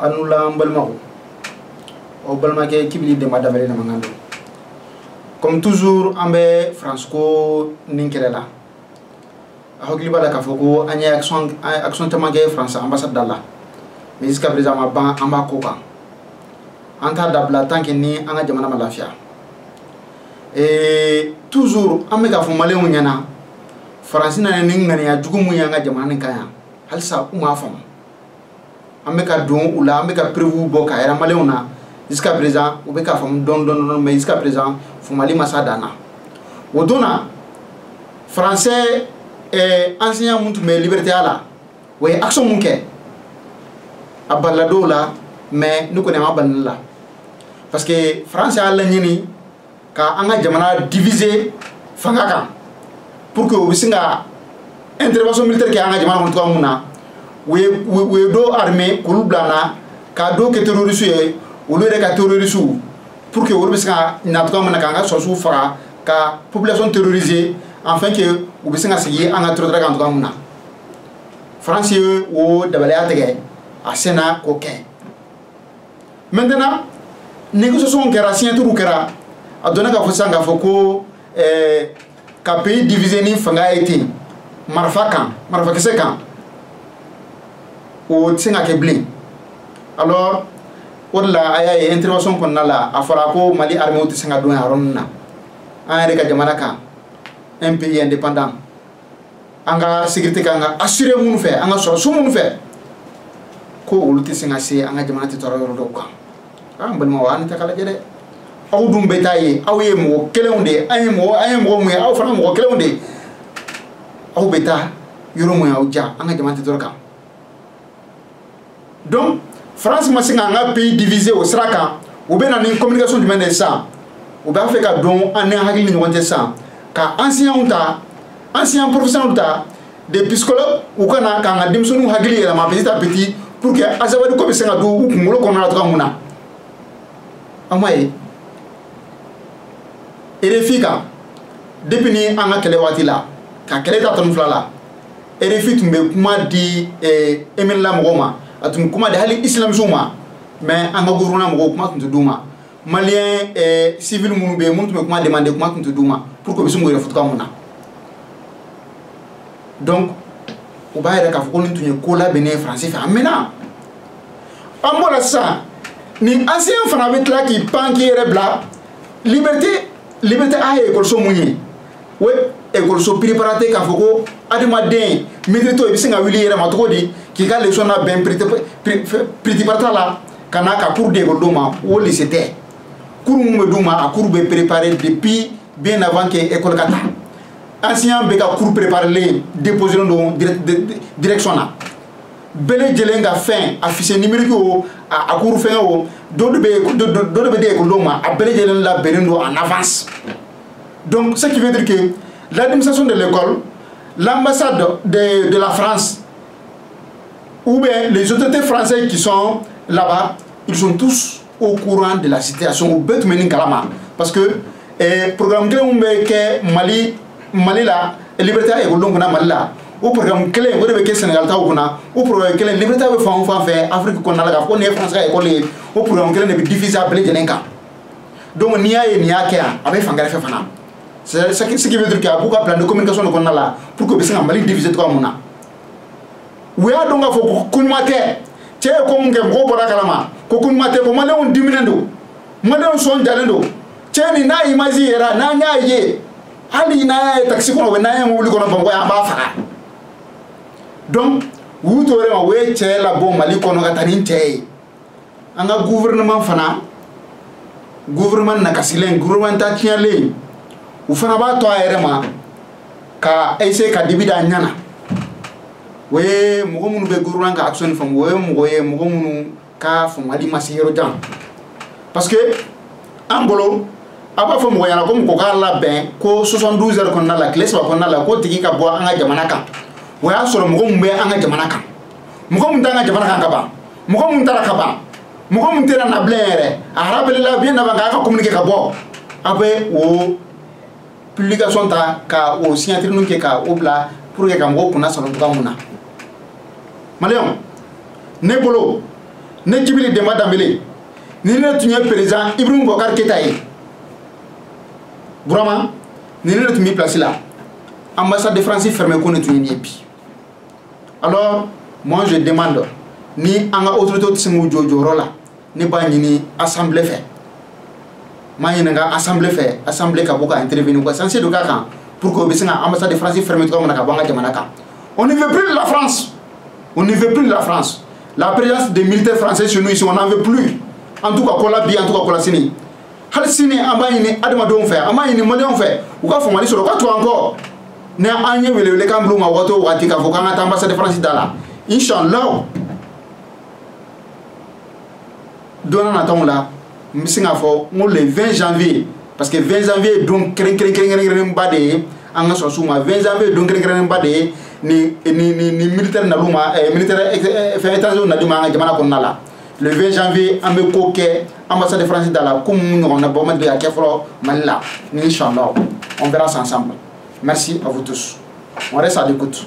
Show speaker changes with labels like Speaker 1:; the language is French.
Speaker 1: anula mbalmako o balmake kibili de madamere na mangando comme toujours ambe France ko ninkelela ahogli bala ka foko anya action tamage France ambassade dalla mais jusqu'à présent ma ban amba koka anta dabla tanke ni anga jamana malafia et toujours ambe ka fo malé nyana France na ngani ya jugumu yanga jamana kaya halsa uma fam ambe ka don ula ambe ka prévu boka era malé ona jusqu'à présent ou be ka fam don mais jusqu'à présent fo mali masadana wodona français enseignant muntu me liberté ala way action munke abalado la mais nous connaissons pas parce que France a l'année ka anga jamana divisé fangaka pour que wisinga intervention militaire ki anga jamana ko muna we do armée ko lublana ka do ke terroriste e o le ka terroriste pour que wisinga natko muna ka anga sosu fara ka population terrorisée afin que wisinga sigi anga trotra ka ko muna France o dabalaya tege asena koke maintenant négociation kera signature kera adona ka fosanga foko ka pays divisé ni fanga été marfa kesekan o tsinga ke blé alors wala aya intervention kon nala afara ko mali armée o tsinga do aronna an reka jamana ka un pays indépendant anga sécurité kanga assurer mun fait anga so mun fait ko uluti singa se anga jamana ti toro do ko balma wa anta kala jere aw dum betaye aw ye mo kelewde ay mo mu aw fana mo kelewde aw beta yoro mo aw ja anga jamana ti toro ka donc France ma singa anga pays divisé au sraka ou ben en communication du monde ça ou ba fait ka don an hakili ni wonte ça ka ancien professionnel ta des psychologues ou kana ka ngadim sunu hakili la ma petit à petit pour que azawadi ko bisenga do u kungolo ko na to muna amaye erefika depuis ni anga kele watila ka kele ta ton flala erefi tumbe kuma di emen la mgoma atum kuma de hali islam zuma mais anga gouvernement mgo kuma tuntu duma malien civil munu be muntu me kuma demander kuma tuntu duma pour que bisungo refutu ka muna donc o bayre ka foko nintu ko la bene français fa amena amola ça ni ancien fana betla ki panki rebla liberté a école so munye we école so préparate ka foko adima den milito e bisinga wili yere matoko di ki ga leçon na ben préparata la kana ka cours de doma o lycée cours mu doma a cours be préparé depuis bien avant que école kata ancien be ka cours préparé les déposer dans direction na bele jelenga fin affiché numérique o a cours fin o do de be école doma a bele jelen la berendo en avance donc ce qui veut dire que l'administration de l'école l'ambassade de la France ou bien les autorités françaises qui sont là-bas ils sont tous au courant de la situation au bet mening kalama parce que programme que Mali la liberté et golon kuna Mali la au programme clé o de ke Sénégal ta kuna au programme clé liberté be fa fait Afrique qu'on a la ko ne France ka école au programme clé ne be difficile appelé denenka donc niya ke abe fangare fe fana c'est ce qui veut dire que abuka plan de communication qu'on a là pour que be Mali diviser to amuna we a donga fo kunmate che ko nge go bora kalama ko kunmate ko male on diminendo male on son dalendo che ni na imazi era na nya ye ali na taxi ko na ya mo wuli ko na bango ya ba fa donc wuto re ma we che la bon Mali ko no katanin che anga gouvernement fana gouvernement na kasilen gouvernement ta tiale u fana ba to ayere ma ka ese ka dibida nyana we mogo munu be gouvernement ka action fam we mogo munu ka fam ali masiro jam parce que ambolo aba fam mogo yana ko ko ka la ben ko 72 heures kon na la classe ba kon na la ko tigi ka bo anga jamana kan we a soro mogo mbe anga jamana kan mogo mun tanga jamana kan ka ba mogo mun tara ka ba mogo mun tera na blere arabe la bien na ba ka communiquer ka bo abe o publication ta ka o signature nu ke ka obla pour que ka mogo kuna soro ka muna Maléon, Nebolo, ne Djibril Demba Dambélé ni ne tun ye président Ibrahim Boubacar Keïta ye Bourama ni ne tun bɛ place la ambassade de France fermée ko ne tun ye nin ye bi alors moi je demande ni an ka autorité tɛ se k'u jɔ jɔyɔrɔ la ne b'a ɲini assemblée fɛ m'a ɲini ka assemblée fɛ assemblée ka bɔ ka intervenir quoi censé de k'a kan pour que o bɛ se ka ambassade de France fermée cogo min na ka bɔ an ka jamana kan on ne veut plus de la France on ne veut plus de la France la présence des militaires français chez nous ici on n'en veut plus en tout cas ko la bi en tout cas ko la sini hali sini an b'a ɲini adamadenw fɛ an b'a ɲini maliyɛnw fɛ u ka faamuyali sɔrɔ u ka to encore ni an ye welewelekan bila u ma waati o waati k'a fɔ k'an ka taa ambassade de France da la inchallah don n'a nataw la n bɛ se k'a fɔ n ko le 20 janvier parce que 20 janvier don kɛrɛnkɛrɛnnenba de ye an ka sɔrɔsiw ma 20 janvier don kɛrɛnkɛrɛnnenba de ye ni militaire nalu ma militaire fɛn étranger nali ma an ka jamana kɔnɔna la le 20 janvier an bɛ ko kɛ ambassade de France da la ko mun ɲɔgɔnna bɔ ma deli ka kɛ fɔlɔ Mali la ni inchallah on verra ça ensemble merci à vous tous on reste à l'écoute.